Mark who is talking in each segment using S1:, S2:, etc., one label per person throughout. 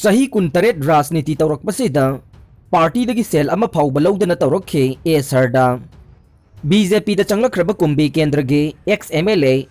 S1: Chahi kuntaret Rajniti Tourakpa party dagi sel Amafao Loudana Tourakhi A.Sarda BJP da changlakraba kumbi kendragi ex-MLA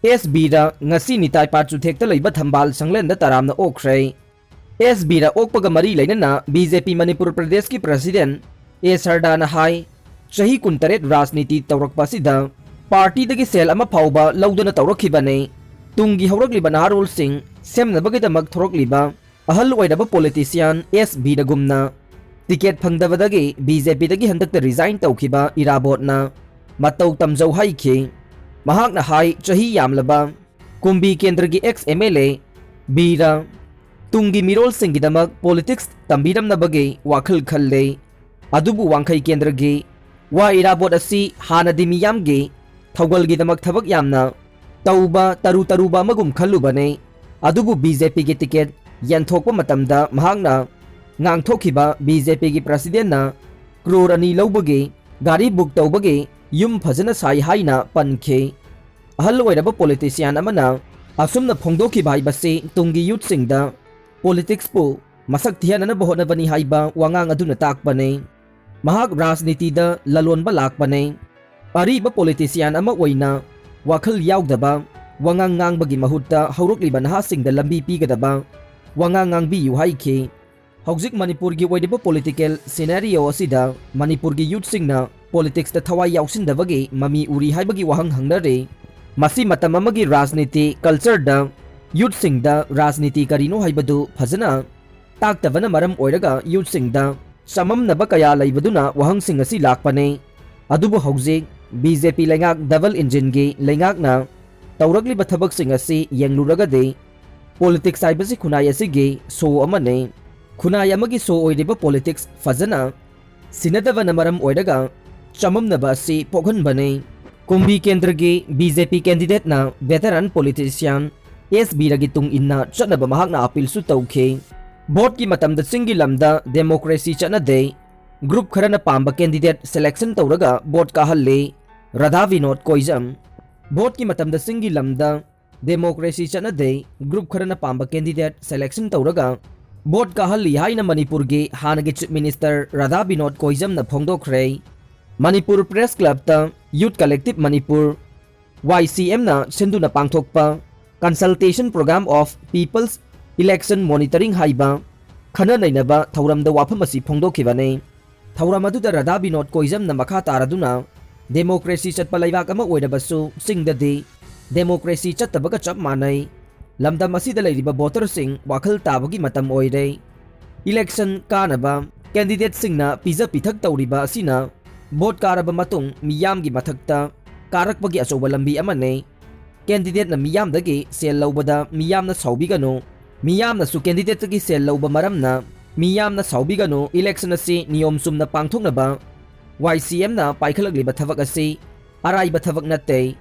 S1: SB da ngasi nitai patsu thekta leiba thambal sanglen da taramna okhrei SB da okpaga mari lainana BJP Manipur Pradesh ki President A.Sarda na hai Chahi kuntaret Rajniti Tourakpa party dagi sel Amafao Loudana Tourakhi tungi haurakliba naharol sing semnabagidamag thorokliba ahal oidaba politician SB da gumna ticket phangdabadagi BJP dagi handakta resign tawkhiba irabotna matau tamjau haikhi mahakna hai chahi yamlaba kumbi kendragi ex MLA bira tungi mirol singidamak politics tambiramnabagi wakhal khalle adubu wangkhai kendragi wa irabot asi hanadi miyamgi thawgalgidamak thabak yamna tauba taruba magum khallubane adubu BJP gi ticket yanthokpa matamda mahakna ngangthokhiba BJP gi president na crore ani lobagi gari book tawbagi yum phajana sai haina pankhe ahal oiraba politician amana asumna phongdokhiba haibase tungi youth singda politics pu masak thianana bahona bani haiba wangang aduna takpane mahak rajniti da lalonba lakpane ariba politician ama oina wakhal yaugdaba wangang ngangbagi mahutta haurokliba nahasingda lambi pigadaba wangang ngangbi yu haikhi hauzik Manipur gi oidiba political scenario asida Manipur gi youth singna politics da thawai yausindabagi mami uri haibagi wahang hangnare masi matam amagi rajniti culture da youth singda rajniti karino haibadu phajana taktavana maram oiraga youth singda samamnaba kaya laibaduna wahang sing asi lakpane adubu hauzik BJP lengak double engine gi lengakna taurakliba thabak sing asi yengluragade politics haibasi khunai asigi so amane khunai amagi so oidiba politics fajana sinadavana maram oidaga chamamnaba asi pokhanbane kumbi kendragi BJP candidate na veteran politician SB ragi tung inna chatnaba mahakna appeal su tawkhe vote ki matamda singi lamda democracy chatnade group kharana pamba candidate selection tawraga vote ka halle Radha Vinod Koizam vote ki matamda singi lamda democracy chatnade group kharana pamba candidate selection tawraga vote ka halli haina Manipur gi hanagi chief minister Radha Vinod Koizam na phongdokhrei Manipur Press Club ta Youth Collective Manipur YCM na senduna pangthokpa consultation program of people's election monitoring haiba khana nainaba thauramda wafam asi phongdokhibane thauram aduda Radha Vinod Koizam na makha taraduna democracy chatpa laibak ama oidabasu singdadi democracy chattabaga chap manai lamdam asida leiriba voter sing wakhal tabagi matam oire election kanaba candidate singna pizza pithak tawriba asina vote karaba matung miyamgi mathakta karakpagi achoba lambi amane candidate na miyamdagi sel lawbada miyamna saubigano miyamna su candidate gi sel lawba maramna miyamna saubigano election asi niyom sumna pangthoknaba YCM na paikhalagliba thabak asi araiba thabak natte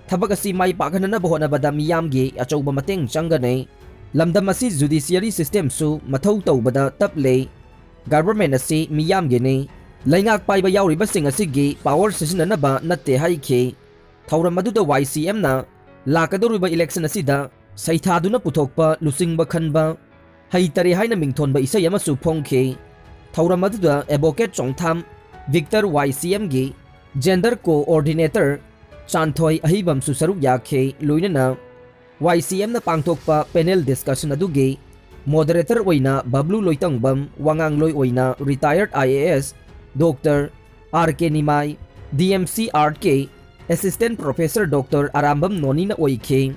S1: thabak asi mai pakhanana bahonabada miyamgi achoba mateng changane lamdam asi judiciary system su mathau tawbada taple government asi miyamgi ne laingak paiba yauriba sing asigi power sisinanaba natte haikhe thauram aduda YCM na lakadoriba election asida saithaduna puthokpa lusingba khanba haitare haina mingthonba isai amasu phongkhe thauram aduda advocate chongtham Victor YCM gi gender coordinator Chanthoi ahibam su saruk yakhe loinana YCM na pangthokpa panel discussion adugi moderator oina Bablu Loitangbam wangangloi oina retired IAS Dr. R.K. Nimai, DMC RK, Assistant Professor Dr. Arambam Noni na oikhe.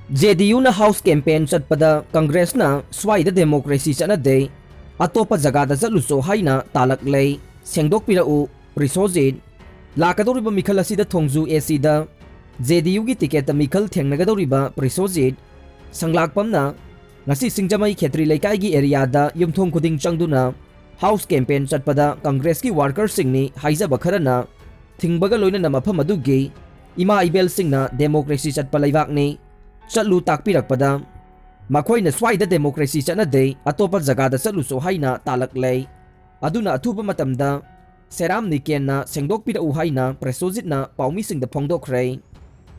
S1: JDU na House Campaign chatpada Congress na swaida democracy chanade atopa jagada jaluso haina talaklei sengdok pirau prisojin lakadoriba mikhal asida thongju Asida JDU gi ticket mikhal thengnagadoriba prisojin sanglakpamna ngasi singjamai khetri laikai gi area da yumthong khuding changduna House Campaign chatpada Congress ki workers singni haijaba kharana thingbaga loinana mafam adugi ima ibel singna democracy chatpa laibakni chatlu takpirakpada makhoina swaida democracy chatnade atopa jagada chatluso haina talaklei aduna athuba matamda seram nikenna sengdokpirau haina presojitna paumi singda phongdokhrei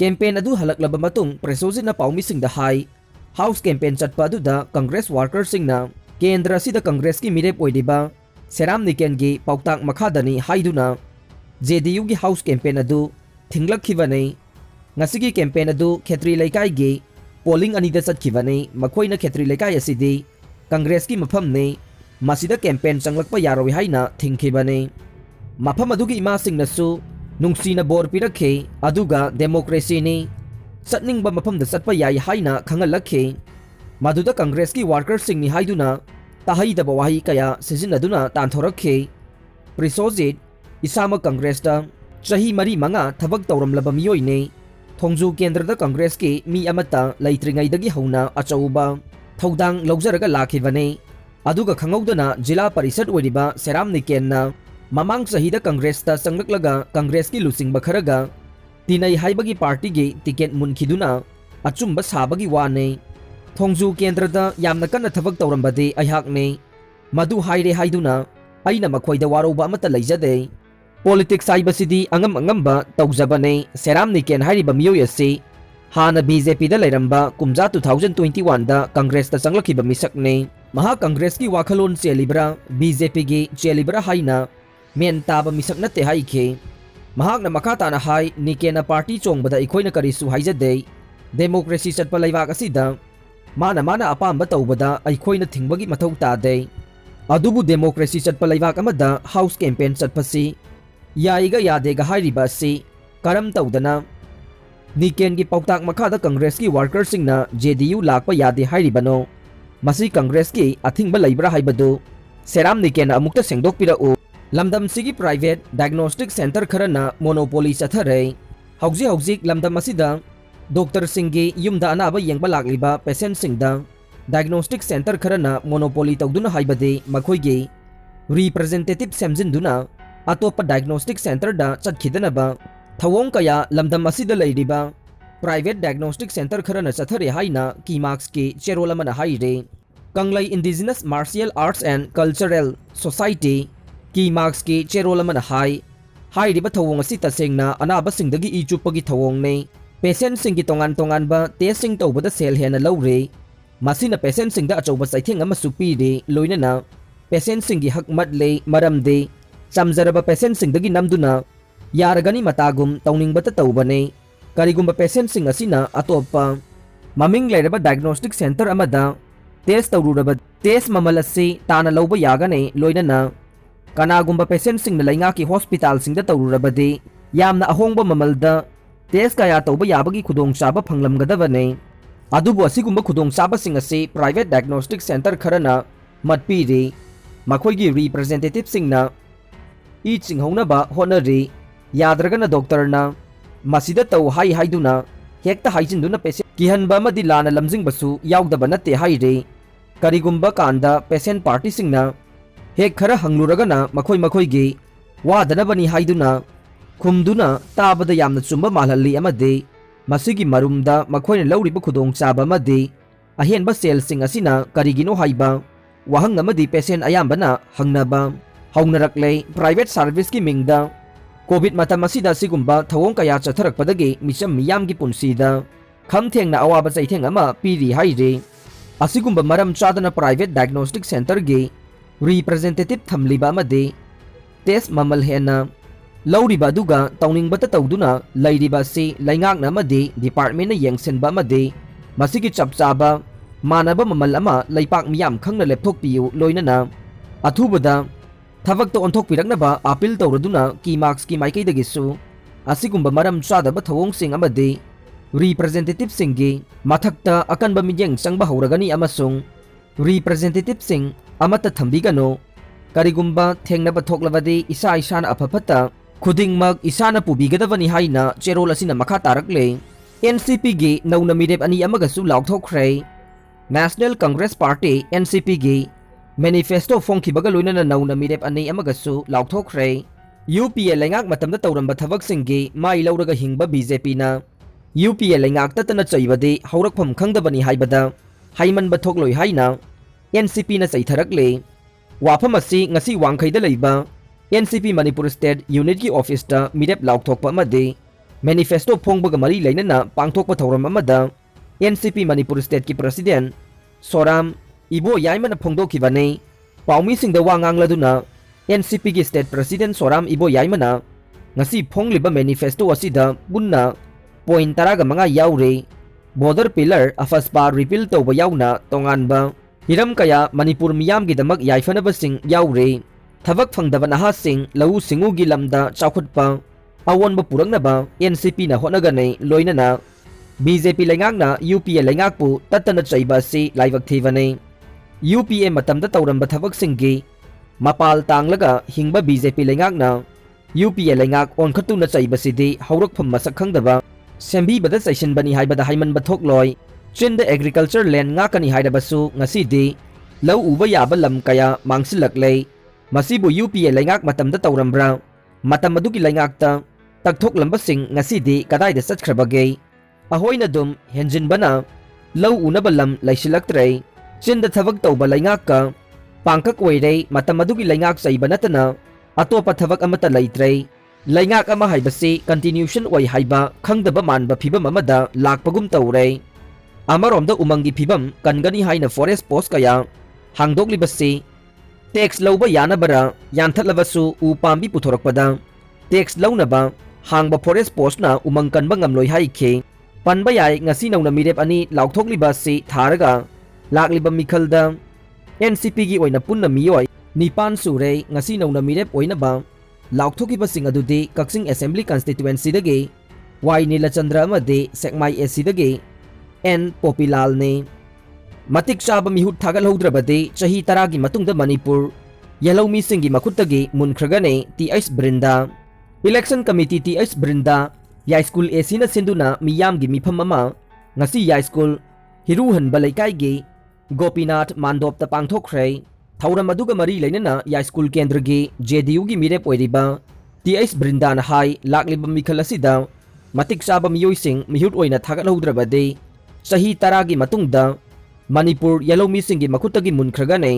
S1: campaign adu halaklaba matung presojitna paumi singda hai House campaign chatpa aduda Congress workers singna Kendra asida Congress ki mirep oidiba Seram Niken gi pautang makhadani haiduna JDU gi House campaign adu thinglakkhibani ngasigi campaign adu Khetri Laikai gi polling anida chatkhibani makhoina Khetri Laikai asidi Congress ki mafam ne masida campaign changlakpa yaroi haina thingkhibani mafam adugi ima singnasu nungsina bor pirakhe aduga democracy ni satningba mafamda satpa yai haina khangalakhe maduda Congress ki workers singni haiduna tahaidaba wahi kaya sizinaduna tanthorakhe Prisozit isama Congress da Chahi mari manga thabak tawramlaba miyoi ne Thongju kendra da Congress ki mi amata laitringai dagi hauna achauba thodang laujaraga lakhibane aduga khangaudana jila parisad oiriba Seram Nikenna mamang sahida Congress ta sangaklaga Congress ki lusing bakharaga tinai haibagi party gi ticket munkhiduna achumba sabagi wane Thongju kendra da yamna kana thabak tawrambade aihak ne madu haire haiduna aina makhoida waroba amata leijade politics saibasidi angamba tawjabane Seram Niken hairiba miyoi ase hana BJP da leiramba kumja 2021 da Congress ta sanglakhiba misakne maha Congress ki wakhalon chelibra BJP gi chelibra haina men taba misak nate haikhe mahak na makata na hai Nikena party chongbada ikhoina karisu haijade democracy chatpa laibak asida mana apamba tawbada ikhoina thingbagi mathau tade adubu democracy chatpa laibak amada house campaign chatpasi yaiga yadega hairiba si karam tawdana Niken gi pautak makhada Congress ki workers singna JDU lakpa yade hairibano masi Congress ki athingba laibra haibadu Seram Niken amukta sengdokpirau lamdam sigi private diagnostic center kharana monopoly chathare hauji lamdam asida doctor singgi yumda anaba yengba lakliba patient singda diagnostic center kharana monopoly tawduna haibade makhoigi representative semjinduna atopa diagnostic center da chatkhidana thawong kaya lamdam asida leiriba private diagnostic center kharana chathare haina kimax ki cherolamana haire Kanglai Indigenous Martial Arts and Cultural Society kimax ki cherolamana hairiba thawong asi tasengna anaba singdagi ichupagi thawong ne patient singi tongan ba testing tawbada sel hena lawre masina patient singda achauba saitheng ama supiri loinana patient singi hakmat le maramde chamjaraba patient singdagi namduna yaragani matagum tawningbata tawbane karigumba patient sing asina atopa maming leiraba diagnostic center amada test tawruraba test mamalasi tana lawba yagane loinana kanagumba patient sing na lainga ki hospital singda tawrurabadi yamna ahongba mamalda test kaya tawba yabagi khudong chaba phanglamgadabane adubu asigumba khudong chaba sing ase private diagnostic center kharana matpiri makhoigi representative singna ching haunaba honari yadragana doctor na masida taw haiduna hekta haijinduna patient kihanba amadi lana lamjing basu yaudaba nate haire karigumba kanda patient party singna hek khara hangluragana makhoi gi wadanabani haiduna khumduna tabada yamna chumba malhalli amade masigi marumda makhoina lawriba khudong chaba amade ahenba sel sing asina karigino haiba wahang amadi patient ayambana hangnaba haunarakle private service ki mingda covid matam asida sigumba thawong kaya chatharakpadagi misam miyam gi punsida khamthengna awaba chaitheng ama piri haire asigumba maram chadana private diagnostic center gi representative thamliba amade test mamal hena lawriba duga tawningbata tawduna lairiba si laingakna amade department na yengsenba amade masigi chapchaba manaba mamal ama laipak miyam khangna lepthokpiu loinana athubada thabak to onthok piraknaba appeal tawraduna kimax ki maikaidagisu asigumba maram chadaba thawong sing amade representative singgi mathakta akanba miyeng changba hauragani amasung representative sing amata thambigano karigumba thengnaba thoklabadi isana aphapata khudingmak isana pubigadabani haina cherol asina makha tarakle NCP gi nauna mirep ani amagasu laukthokkhre National Congress Party NCP gi manifesto phongkhibaga loinana nauna mirep ani amagasu laukthokkhre UPA lengak matamda tawramba thabak singgi mai lauraga hingba BJP na UPA lengak tatana chaibade haurakpham khangdabani haibada haimanba thokloi haina NCP na chaitharakle wafam asi ngasi wangkhaida leiba NCP Manipur State Unit ki office ta mirep laukthokpa amade manifesto phongbaga mari leinana pangthokpa thauram amada NCP Manipur State ki President Soram Ibo Yaimana Phongdokibane Paumi Singda Wangangladuna NCP ki State President Soram Ibo Yaimana ngasi phongliba manifesto asida bunna point taraga mga yaure border pillar afaspa repeal tawba yauna tonganba hiram kaya Manipur miyam gi damak yaifanaba sing yaure thabak phangdaba naha sing lau singu gi lamda chawkhutpa awonba purangnaba NCP na honaganai loinana BJP laingakna UPA laingakpu tatana chaiba si laibak thivane UPA matamda tawramba thabak singgi mapal tanglaga hingba BJP laingakna UPA laingak onkhatuna chaibasidi haurakpham masak khangdaba sembibada saisinbani haibada haimanba thokloi chinda agriculture land ngakani haidabasu ngasidi lau uba yaba lam kaya mangsilaklei masibu UPA laingak matamda tawrambra matam adugi laingakta takthoklambassing ngasidi kadaida satkhrbage ahoina dum henjinbana lau unaba lam laisilaktrei chinda thabak tawba laingakka pangkak oirei matam adugi laingak chaiba natana atopa thabak amata laitrei laingak ama haibasi continuation oi haiba khangdaba manba phibam amada lakpagum tawrei amaromda umangi phibam kangani haina forest post kaya hangdoklibasi tax lauba yanabara yanthatlabasu upambi puthorakpada tax launaba hangba forest post na umang kanba ngamloi haikhe panba yai ngasi nauna mirep ani laukthokliba tharaga lakliba mikhalda NCP gi oina punna miyoi nipan surei ngasi nauna mirep oinaba laukthokibा सिंह अदुदि Kakching assembly constituency दगे Y Nilchandra अमदे सेकमाई AC दगे N Popilal ने मतिक चाब मिहुट थागल हौद्रबदे चही तरागी मतुंगदा मणिपुर यलौमी सिंगी मखुतगी मुनख्रगने TS Brinda election committee TS Brinda याई स्कूल एसी न सिंधुना मियामगी मिफम अमा ngasi याई स्कूल हिरुहन बलैकाईगी गोपीनाथ मांडोपता पांगथोखरे थौरम अदुगा मरी लेनना या स्कूल केंद्र की JDU की मिरेप ओइरिबा TS ब्रिंदान हाई लाकलिबा मिखल असिदा मतिक चाबा मियोइसिंग मिहुट ओइना थागलहौद्रबदे चही तरागी मतुंगदा मणिपुर यलौमी सिंगी मखुतगी मुनख्रगने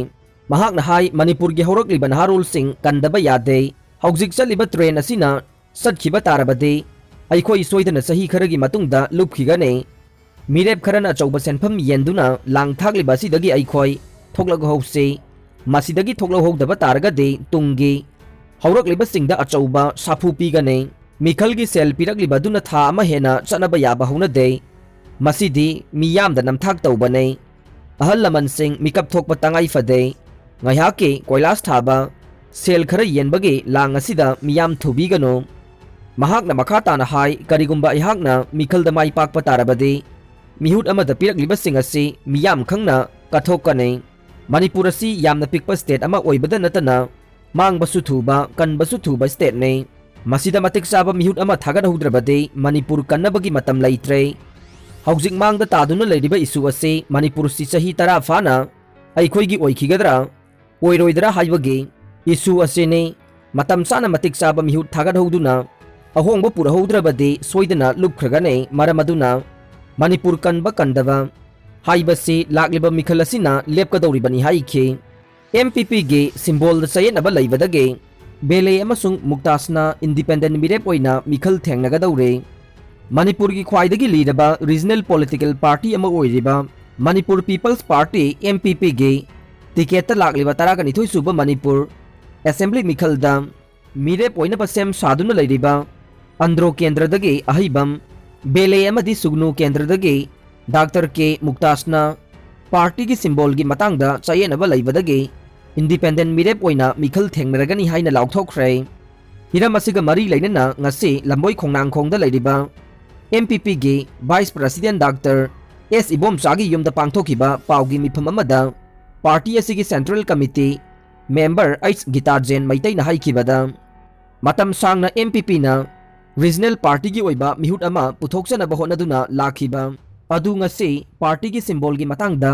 S1: महाकना हाई मणिपुर की हौरकलिबा नहारोल सिंग कंदबा यादे हौजिक चलिबा ट्रेन असिना सटखिबा तारबदे अइखोइ सोइदना चही खरगी मतुंगदा लुपखिगने मिरेप खरना अचौबा सेनफम येंदुना लांगथागलिबा सिदगी अइखोइ थोकलग हौसे मासिदगी थोकलहौदबा तारगदे तुंगी हौरकलिबा सिंगदा अचौबा साफु पीगने मिखलगी सेल पिरकलिबदुना था अमा हेना चनबा याबा हौनदे मसिदी मियामदा नमथाक तौबने अहल लमन सिंग मिकप थोकपा तंगाई फदे ngayhake koilas thaba sel khara yenbage lang asida miyam thubigano mahakna makata na hai karigumba ihakna mikhal da mai pak patarabade mihut amada pirakliba sing asi miyam khangna kathokane Manipur asi yamna pikpa state ama oibada natana mangbasu thuba kanbasu thuba state ne masida matik saba mihut ama thagad hudrabade Manipur kannabagi matam laitre haujik mangda taduna leiriba isu ase Manipur si chahi tara fana aikhoigi oikhigadra oiroidra haibage isu ase ne matam sana matik saba mihut thagad hoduna ahongba pura hodrabade soidana lupkhragane maramaduna Manipur kanba kandava हाइबसे लाकलिबा मिखलसिना लेपकदौरिबनी हाइखे MPP गे symbol चयनबा लैबदगे बेले अमसुंग मुक्तासना independent मिरेप ओइना मिखल थेंगनगदौरे Manipur की ख्वाइदगी लीडबा regional political party अमा ओइरिबा Manipur peoples party MPP गे ticket लाकलिबा तरागनिथोइ सुबा Manipur assembly मिखलदा मिरेप ओइना same सादुना लैरिबा अंद्रो केंद्रदगे अहिबम बेले अमदि सुगनु केंद्रदगे doctor के मुक्तासना party की symbol की मतंगदा चयनबा लैबदगे independent मिरेप ओइना मिखल थेंगनरगनी हाइना लाउथोखरे हिरम असिगा मरी लैनना ngasi लंबोई खोंगनांगखोंगदा लैरिबा MPP गे वाइस प्रेसिडेंट डॉक्टर S इबोमचागी युमदा पांगथोखिबा पाउगी मिफम अमदा पार्टी असिगी सेंट्रल कमिटी मेंबर H गितार जैन मैतैना हाइखिबदा मतम सांगना MPP ना रीजनल पार्टी की ओइबा मिहुट अमा पुथोकसनबा होनदुना लाखिबा अदु ngasi पार्टी की सिंबल की मतंगदा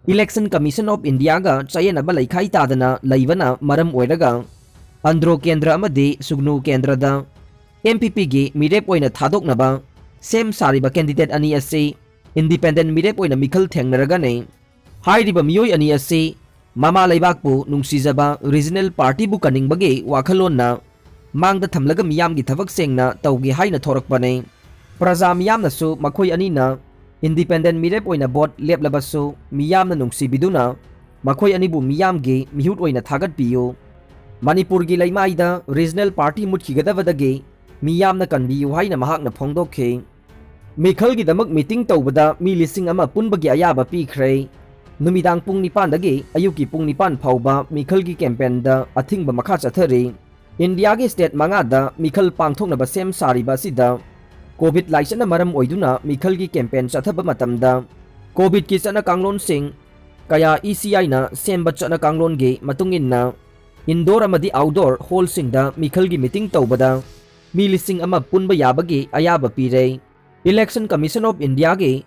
S1: इलेक्शन कमीशन ऑफ इंडिया गा चयनबा लैखाई तादना लैबना मरम ओइरगा अंद्रो केंद्र अमदि सुगनु केंद्रदा MPP गी मिरेप ओइना थादोकनबा सेम सारिबा कैंडिडेट अनि असे इंडिपेंडेंट मिरेप ओइना मिखल थेंगनरगाने हाइरिबा मियोय अनि असे मामा लैबाकपु नुंगसिजबा रीजनल पार्टी बु कनिंगबगे वाखलोनना मांगदा थमलगा मियामगी थबक सेंगना तौगी हाइना थोरकपने प्रजा मियामनसु मखोय अनिना independent mirep oina bot leplabasu miyamna nungsibiduna makhoi anibu miyamgi mihut oina thagatpiyu. Manipurgi laimaida regional party mutkigadabadagi miyamna kanbiyu haina mahakna phongdokhe. Mikhalgi damak meeting tawbada mi lising ama punbagi ayaba pikhrei. Numidang pung nipan dagi ayuki pung nipan phauba Mikhalgi campaign da athingba makha chathari. India gi state mangada Mikhal pangthoknaba sem sariba asida COVID laisana maram oiduna Mikhalgi campaign chathaba matamda COVID ki chana kanglon sing kaya ECI na semba chana kanglon ge matunginna indoor amadi outdoor hall sing da Mikhalgi meeting tawbada mi lising ama punba yabagi ayaba pire. Election Commission of India ge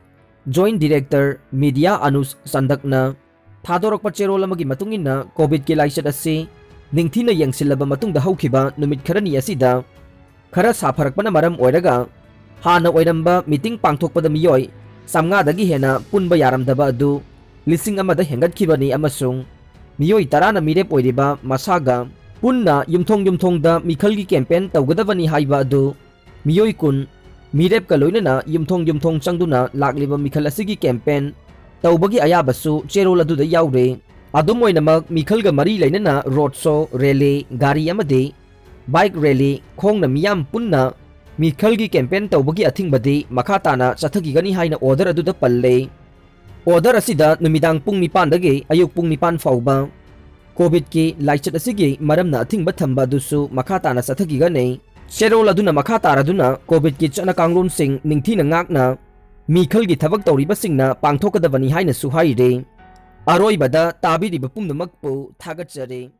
S1: Joint Director Media Anus Sandakna Thadorokpa cherol amagi matunginna COVID ki laisat ase ningthina yengsilaba matungda haukiba numit kharani asida khara safarakpana maram oiraga hana oiramba meeting pangthokpada miyoi samnga dagi hena punba yaramdaba adu lising amada hengatkibani amasung miyoi tarana mirep oiriba masaga punna yumthongda Mikhalgi campaign tawgadabani haiba adu miyoi kun mirep ka loinana yumthong changduna lakliba Mikhal asigi campaign tawbagi ayabasu cherol aduda yaure. Adum oinamak Mikhalga mari lainana road show rally gari amade bike rally khongna miyam punna Mikhalgi campaign tawbagi athingbadi makhatana chathagigani haina order aduda palle. Order asida numidang pung nipan dagi ayuk pung nipan fauba COVID ki laichat asigi maramna athingba thamba dusu makhatana chathagigani cherol aduna makataraduna COVID ki chana kanglon sing ningthina ngakna Mikhalgi thabak tawriba singna pangthokadabani haina suhaire. Aroibada tabiriba pumnamakpu thagatjare.